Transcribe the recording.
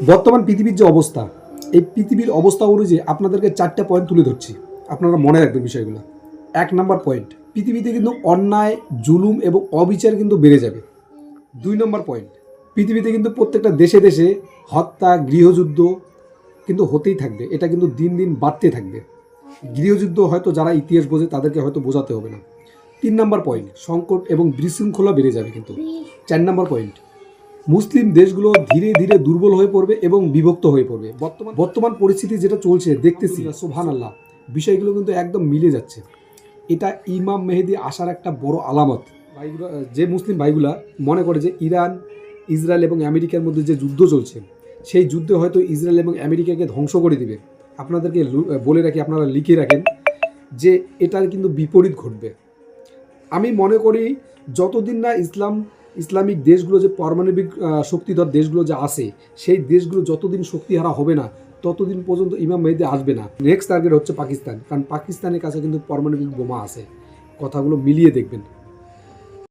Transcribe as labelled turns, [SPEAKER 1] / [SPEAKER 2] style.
[SPEAKER 1] বর্তমান পৃথিবীর যে অবস্থা, এই পৃথিবীর অবস্থা অনুযায়ী আপনাদেরকে 4টা পয়েন্ট তুলে ধরছি, আপনারা মনে রাখবেন বিষয়গুলো। 1 নম্বর পয়েন্ট, পৃথিবীতে কিন্তু অন্যায়, জুলুম এবং অবিচার কিন্তু বেড়ে যাবে। 2 নম্বর পয়েন্ট, পৃথিবীতে কিন্তু প্রত্যেকটা দেশে দেশে হত্যা, গৃহযুদ্ধ কিন্তু হতেই থাকবে, এটা কিন্তু দিন দিন বাড়তে থাকবে। গৃহযুদ্ধ হয়তো যারা ইতিহাস বোঝে তাদেরকে হয়তো বোঝাতে হবে না। 3 নম্বর পয়েন্ট, সংকট এবং বিশৃঙ্খলা বেড়ে যাবে কিন্তু। 4 নম্বর পয়েন্ট, মুসলিম দেশগুলো ধীরে ধীরে দুর্বল হয়ে পড়বে এবং বিভক্ত হয়ে পড়বে। বর্তমান পরিস্থিতি যেটা চলছে দেখতেছি, সুবহানাল্লাহ, বিষয়গুলো কিন্তু একদম মিলে যাচ্ছে। এটা ইমাম মেহেদী আসার একটা বড় আলামত। ভাইগুলো, যে মুসলিম ভাইগুলা মনে করে যে ইরান, ইসরায়েল এবং আমেরিকার মধ্যে যে যুদ্ধ চলছে, সেই যুদ্ধে হয়তো ইসরায়েল এবং আমেরিকাকে ধ্বংস করে দিবে, আপনাদেরকে বলে রাখি, আপনারা লিখে রাখেন যে এটার কিন্তু বিপরীত ঘটবে। আমি মনে করি যতদিন না ইসলামিক দেশগুলো, যে পারমাণবিক শক্তিধর দেশগুলো যে আছে, সেই দেশগুলো যতদিন শক্তিহারা হবে না, ততদিন পর্যন্ত ইমাম মেহেদী আসবে না। নেক্সট টার্গেট হচ্ছে পাকিস্তান, কারণ পাকিস্তানের কাছে কিন্তু পারমাণবিক বোমা আছে। কথাগুলো মিলিয়ে দেখবেন।